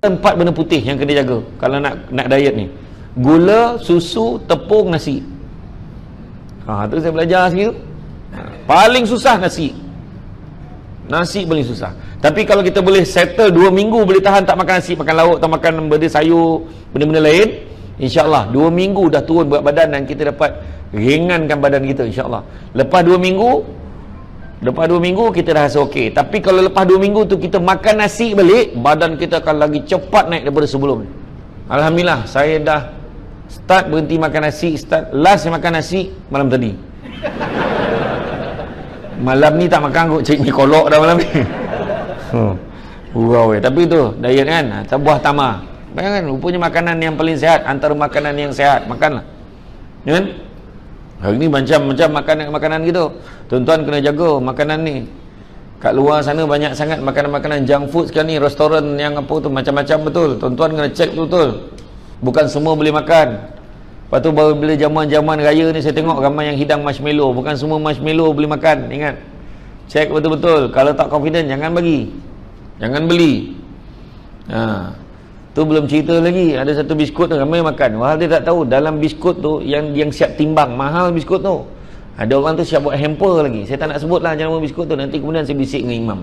4 benda putih yang kena jaga kalau nak diet ni. Gula, susu, tepung, nasi. Tu saya belajar sikit. Paling susah nasi. Nasi paling susah. Tapi kalau kita boleh settle 2 minggu, boleh tahan tak makan nasi, makan lauk, tak makan benda sayur, benda-benda lain, insya-Allah 2 minggu dah turun berat badan dan kita dapat ringankan badan kita, insya-Allah. Lepas 2 minggu kita dah rasa okey. Tapi kalau lepas 2 minggu tu kita makan nasi balik, badan kita akan lagi cepat naik daripada sebelum. Alhamdulillah, saya dah start berhenti makan nasi. Last saya makan nasi malam tadi. Malam ni tak makan kot, cik mi kolok dah malam ni. Wow, tapi tu diet kan, buah tamar. Bayangkan, rupanya makanan yang paling sihat antara makanan yang sihat, makanlah. Ya kan? Hari ni macam-macam makanan gitu. Tuan-tuan kena jaga makanan ni. Kat luar sana banyak sangat makanan-makanan junk food sekarang ni, restoran yang apa tu macam-macam betul. Tuan-tuan kena check betul. Bukan semua boleh makan. Lepas tu baru bila zaman-zaman raya ni saya tengok ramai yang hidang marshmallow. Bukan semua marshmallow boleh makan. Ingat. Check betul-betul. Kalau tak confident jangan bagi. Jangan beli. Tu belum cerita lagi. Ada satu biskut tu ramai makan. Wah, dia tak tahu dalam biskut tu yang siap timbang. Mahal biskut tu. Ada orang tu siap buat hamper lagi. Saya tak nak sebut lah nama biskut tu. Nanti kemudian saya bisik dengan imam.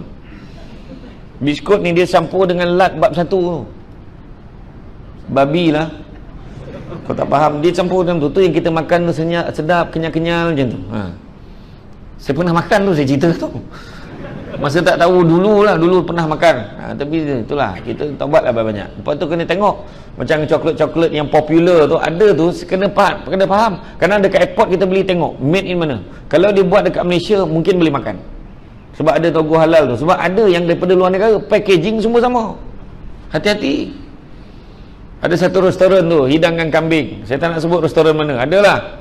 Biskut ni dia campur dengan lat bab 1 tu. Babi lah. Kau tak faham. Dia campur dengan tu yang kita makan tu sedap, kenyal-kenyal macam tu. Saya pernah makan tu, saya cerita tu. Masa tak tahu dulu pernah makan. Tapi itulah, kita taubatlah banyak. Lepas tu kena tengok macam coklat-coklat yang popular tu ada tu, kena faham. Kerana dekat airport kita beli tengok made in mana. Kalau dia buat dekat Malaysia mungkin boleh makan. Sebab ada logo halal tu. Sebab ada yang daripada luar negara packaging semua sama. Hati-hati. Ada satu restoran tu hidangkan kambing. Saya tak nak sebut restoran mana. Adalah.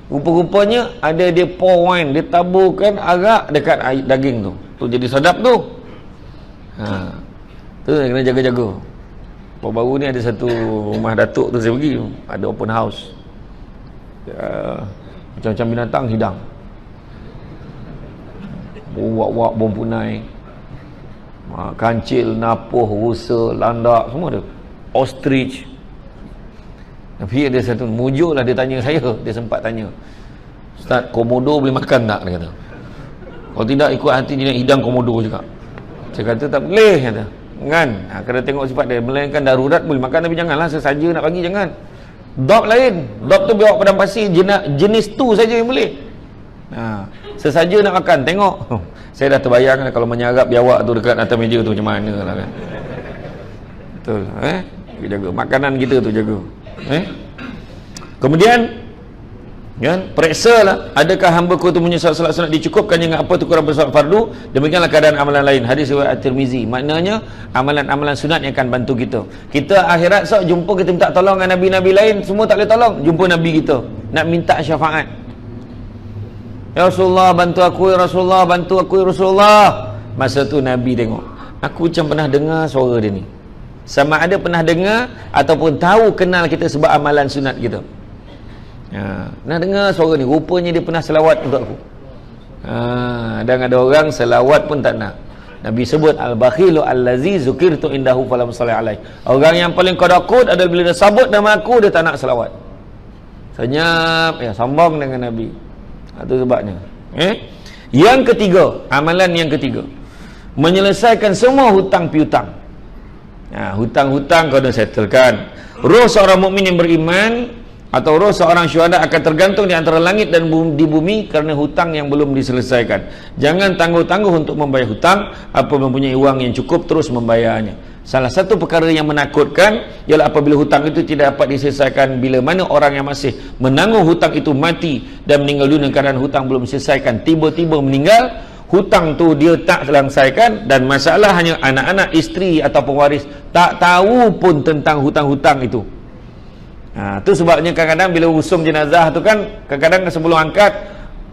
Rupa-rupanya ada dia pour wine, dia taburkan arak dekat daging tu. Tu jadi sedap tu. Tu kena jaga-jaga. Baru-baru ni ada satu rumah datuk tu saya pergi, ada open house. Macam-macam binatang hidang. Buak-buak bom punai. Kancil, napuh, rusa, landak, semua ada. Ostrich. Tapi ada satu mujuk lah, dia tanya saya, dia sempat tanya, Ustaz, komodo boleh makan tak? Dia kata, kalau tidak ikut hati dia nak hidang komodo juga. Saya kata tak boleh, kata. Kan? Kena tengok sifat dia. Melainkan darurat boleh makan, tapi janganlah sesaja nak bagi, jangan. Dog lain, dog tu bawa padang pasir, jenis tu saja yang boleh. Sesaja nak makan, tengok. Saya dah terbayang kalau menyarap biawak tu dekat atas meja tu macam mana lah kan. Betul, jaga makanan kita tu, jaga. Kemudian kan, periksa lah adakah hamba-Ku tu punya solat sunat dicukupkan dengan apa tu kurang bersolat fardu. Demikianlah keadaan amalan lain. Hadis riwayat At-Tirmizi. Maknanya amalan-amalan sunat yang akan bantu kita akhirat. Jumpa kita minta tolong dengan nabi-nabi lain, semua tak boleh tolong. Jumpa nabi kita nak minta syafaat, ya Rasulullah bantu aku, ya Rasulullah bantu aku, ya Rasulullah. Masa tu nabi tengok, aku macam pernah dengar suara dia ni. Sama ada pernah dengar ataupun tahu kenal kita sebab amalan sunat kita. Pernah dengar suara ni, rupanya dia pernah selawat untuk aku. Dan ada orang selawat pun tak nak. Nabi sebut al-bakhilu allazi zukirtu indahu falam salli alaihi. Orang yang paling kadakut adalah bila dia sebut nama aku dia tak nak selawat. Senyap, sombong dengan Nabi. Itu sebabnya. Yang ketiga, amalan yang ketiga, menyelesaikan semua hutang piutang. Hutang-hutang kau dah settlekan. Roh seorang mukmin yang beriman atau roh seorang syuhada akan tergantung di antara langit dan di bumi kerana hutang yang belum diselesaikan. Jangan tangguh-tangguh untuk membayar hutang. Apa mempunyai wang yang cukup, terus membayarnya. Salah satu perkara yang menakutkan ialah apabila hutang itu tidak dapat diselesaikan. Bila mana orang yang masih menanggung hutang itu mati dan meninggal dunia keadaan hutang belum diselesaikan, tiba-tiba meninggal, hutang tu dia tak selesaikan, dan masalah hanya anak-anak, isteri atau pewaris tak tahu pun tentang hutang-hutang itu. Tu sebabnya kadang-kadang bila usung jenazah tu kan, kadang-kadang sebelum angkat,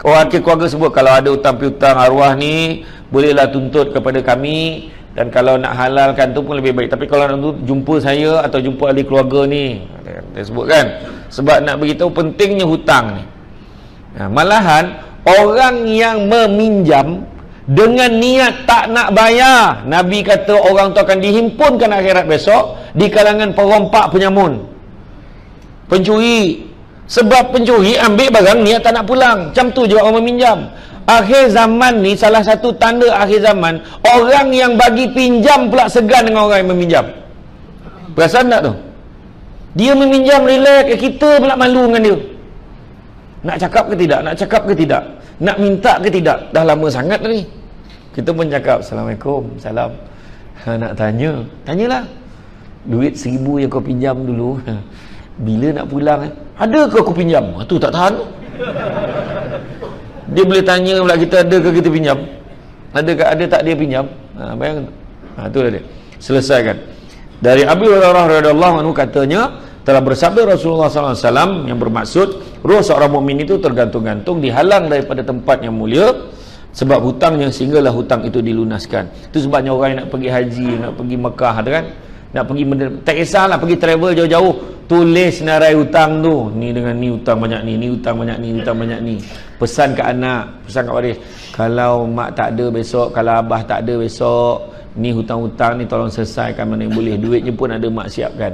wakil keluarga sebut, kalau ada hutang piutang arwah ni bolehlah tuntut kepada kami, dan kalau nak halalkan tu pun lebih baik. Tapi kalau nak jumpa saya atau jumpa ahli keluarga ni, dia sebut kan, sebab nak beritahu pentingnya hutang ni. Malahan orang yang meminjam dengan niat tak nak bayar, Nabi kata orang tu akan dihimpunkan akhirat besok di kalangan perompak penyamun, pencuri. Sebab pencuri ambil barang niat tak nak pulang. Macam tu juga orang meminjam. Akhir zaman ni, salah satu tanda akhir zaman, orang yang bagi pinjam pula segan dengan orang yang meminjam. Perasan tak tu? Dia meminjam relax, kita pula malu dengan dia. Nak cakap ke tidak? Nak cakap ke tidak? Nak minta ke tidak? Dah lama sangat ni. Kita pun cakap, Assalamualaikum, salam. Nak tanya, tanyalah. Duit 1,000 yang kau pinjam dulu, bila nak pulang? Ada ke aku pinjam? Tu tak tahan. Dia boleh tanya pula kita, ada ke kita pinjam? Ada tak dia pinjam? Bayangkan. Tu dah dia. Selesaikan. Dari Abu Hurairah radhiyallahu anhu katanya, telah bersabda Rasulullah SAW yang bermaksud roh seorang mukmin itu tergantung-gantung, dihalang daripada tempat yang mulia sebab hutangnya, sehinggalah hutang itu dilunaskan. Itu sebabnya orang yang nak pergi haji, nak pergi Mekah tu kan, nak pergi, tak kisahlah pergi travel jauh-jauh, tulis senarai hutang tu, ni dengan ni hutang banyak ni, ni hutang banyak ni, hutang banyak ni. Pesan ke anak, pesan ke waris, kalau mak tak ada besok, kalau abah tak ada besok, ni hutang-hutang ni tolong selesaikan mana yang boleh, duitnya pun ada mak siapkan.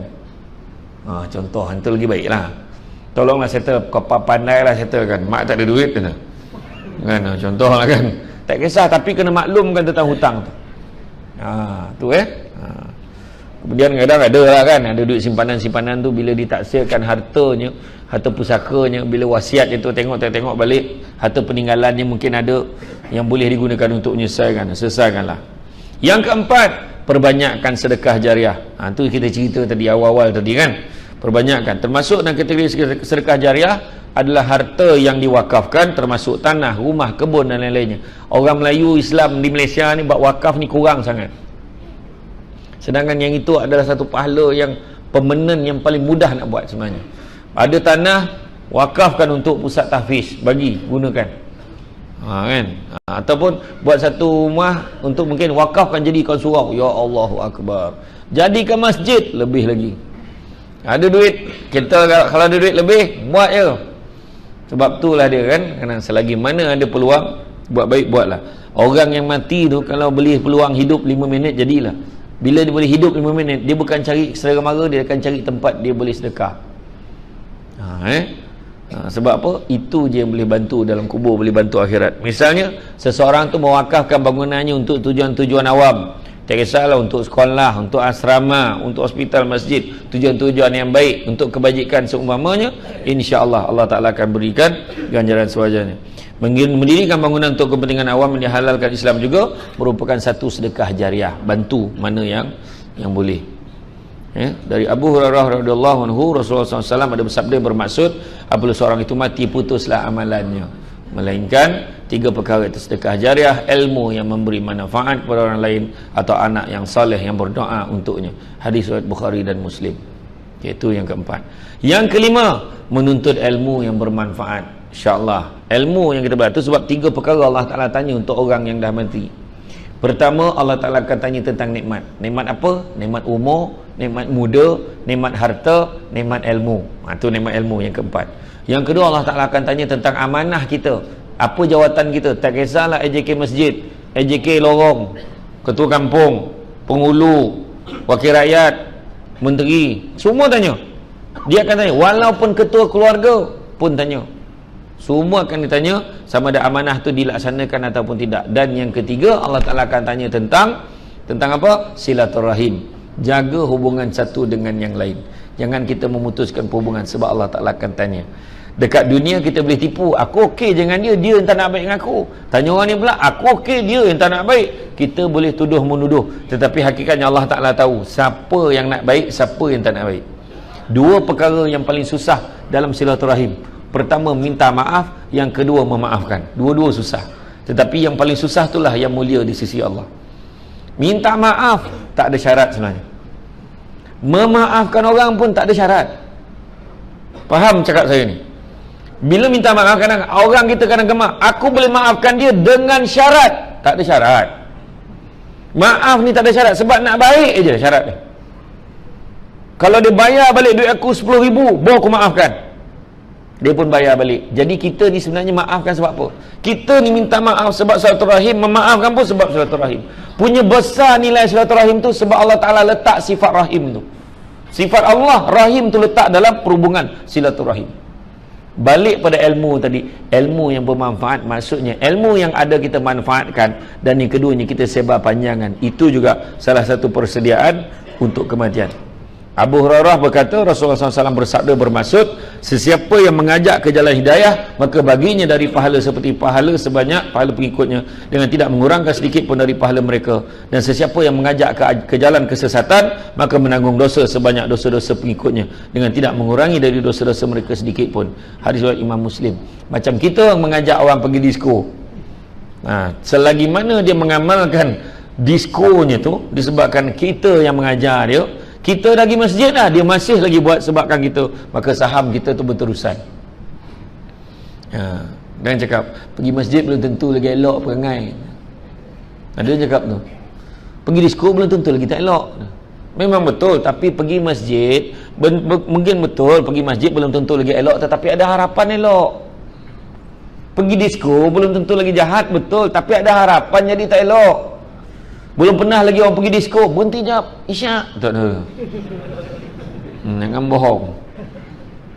Contoh itu lagi baik lah. Tolonglah settle, kau pandai lah settle kan, mak tak ada duit kan, contoh lah kan. Tak kisah, tapi kena maklumkan tentang hutang tu. Kemudian kadang ada lah kan, ada duit simpanan-simpanan tu, bila ditaksirkan hartanya, harta pusakanya, bila wasiat itu tengok balik, harta peninggalannya mungkin ada yang boleh digunakan untuk selesaikanlah. Yang keempat, perbanyakkan sedekah jariah. Tu kita cerita tadi awal-awal tadi kan, perbanyakkan. Termasuk dalam kategori sedekah jariah adalah harta yang diwakafkan, termasuk tanah, rumah, kebun dan lain-lainnya. Orang Melayu Islam di Malaysia ni buat wakaf ni kurang sangat. Sedangkan yang itu adalah satu pahala yang permanen, yang paling mudah nak buat sebenarnya. Ada tanah, wakafkan untuk pusat tahfiz, bagi, gunakan. Kan? Ataupun buat satu rumah untuk mungkin wakafkan jadikan surau. Ya Allahu Akbar. Jadikan masjid, lebih lagi. Ada duit, kita kalau ada duit lebih, buat je. Sebab itulah dia kan, kerana selagi mana ada peluang, buat baik, buatlah. Orang yang mati tu, kalau boleh peluang hidup 5 minit, jadilah. Bila dia boleh hidup 5 minit, dia bukan cari selera mara, dia akan cari tempat dia boleh sedekah. Sebab apa? Itu je yang boleh bantu dalam kubur, boleh bantu akhirat. Misalnya, seseorang tu mewakafkan bangunannya untuk tujuan-tujuan awam. Tak kisahlah untuk sekolah, untuk asrama, untuk hospital, masjid, tujuan-tujuan yang baik, untuk kebajikan seumpamanya, insya-Allah Allah Ta'ala akan berikan ganjaran sewajarnya. Mendirikan bangunan untuk kepentingan awam yang dihalalkan Islam juga merupakan satu sedekah jariah, bantu mana yang boleh. Dari Abu Hurairah radhiyallahu anhu, Rasulullah SAW ada bersabda bermaksud, apabila seorang itu mati, putuslah amalannya, melainkan 3 perkara itu: sedekah jariah, ilmu yang memberi manfaat kepada orang lain, atau anak yang saleh yang berdoa untuknya. Hadis riwayat Bukhari dan Muslim. Itu yang keempat. Yang kelima, menuntut ilmu yang bermanfaat. InsyaAllah ilmu yang kita belajar itu, sebab 3 perkara Allah Ta'ala tanya untuk orang yang dah mati. Pertama, Allah Ta'ala akan tanya tentang nikmat. Nikmat apa? Nikmat umur, nikmat muda, nikmat harta, nikmat ilmu. Itu nikmat ilmu yang keempat. Yang kedua, Allah Ta'ala akan tanya tentang amanah kita. Apa jawatan kita? Tak kisahlah AJK masjid, AJK lorong, ketua kampung, penghulu, wakil rakyat, menteri, semua tanya. Dia akan tanya. Walaupun ketua keluarga pun tanya. Semua akan ditanya sama ada amanah tu dilaksanakan ataupun tidak. Dan yang ketiga, Allah Ta'ala akan tanya tentang apa? Silaturahim. Jaga hubungan satu dengan yang lain. Jangan kita memutuskan hubungan, sebab Allah Ta'ala akan tanya. Dekat dunia kita boleh tipu, aku okey dengan dia, dia yang tak nak baik dengan aku. Tanya orang ni pula, aku okey, dia yang tak nak baik. Kita boleh tuduh menuduh, tetapi hakikatnya Allah Ta'ala tahu siapa yang nak baik, siapa yang tak nak baik. 2 perkara yang paling susah dalam silaturahim. Pertama, minta maaf. Yang kedua, memaafkan. Dua-dua susah, tetapi yang paling susah itulah yang mulia di sisi Allah. Minta maaf tak ada syarat sebenarnya. Memaafkan orang pun tak ada syarat. Faham cakap saya ni? Bila minta maaf, kadang orang kita kadang gemak, aku boleh maafkan dia dengan syarat. Tak ada syarat. Maaf ni tak ada syarat, sebab nak baik je syarat dia. Kalau dia bayar balik duit aku 10,000, baru aku maafkan, dia pun bayar balik. Jadi kita ni sebenarnya maafkan sebab apa? Kita ni minta maaf sebab silaturahim, memaafkan pun sebab silaturahim. Punya besar nilai silaturahim tu sebab Allah Ta'ala letak sifat rahim tu. Sifat Allah Rahim tu letak dalam perhubungan silaturahim. Balik pada ilmu tadi, ilmu yang bermanfaat, maksudnya ilmu yang ada kita manfaatkan, dan yang keduanya kita sebar panjangan. Itu juga salah satu persediaan untuk kematian. Abu Hurairah berkata, Rasulullah SAW bersabda, bermaksud sesiapa yang mengajak ke jalan hidayah, maka baginya dari pahala seperti pahala sebanyak pahala pengikutnya, dengan tidak mengurangkan sedikit pun dari pahala mereka. Dan sesiapa yang mengajak ke jalan kesesatan, maka menanggung dosa sebanyak dosa-dosa pengikutnya, dengan tidak mengurangi dari dosa-dosa mereka sedikit pun. Hadis riwayat Imam Muslim. Macam kita mengajak orang pergi disko, selagi mana dia mengamalkan diskonya tu disebabkan kita yang mengajar dia, kita lagi masjid dah, dia masih lagi buat sebabkan kita, maka saham kita tu berterusan. Dan cakap pergi masjid belum tentu lagi elok perangai. Ada cakap tu, pergi disko belum tentu lagi tak elok. Memang betul, tapi pergi masjid mungkin betul, pergi masjid belum tentu lagi elok, tetapi ada harapan elok. Pergi disko belum tentu lagi jahat, betul, tapi ada harapan jadi tak elok. Belum pernah lagi orang pergi disko, berhenti jap isyak, tak ada. Jangan bohong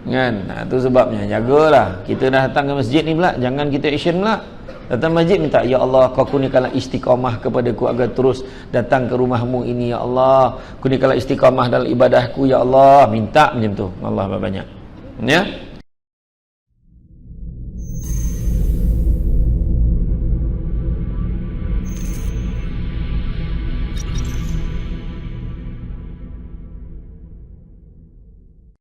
kan. Itu sebabnya jagalah. Kita dah datang ke masjid ni pula, jangan kita action pula. Datang masjid minta, ya Allah, kau kurniakanlah istiqamah kepadaku agar terus datang ke rumahmu ini, ya Allah. Kurniakanlah istiqamah dalam ibadahku, ya Allah. Minta macam tu, Allah banyak. Ya.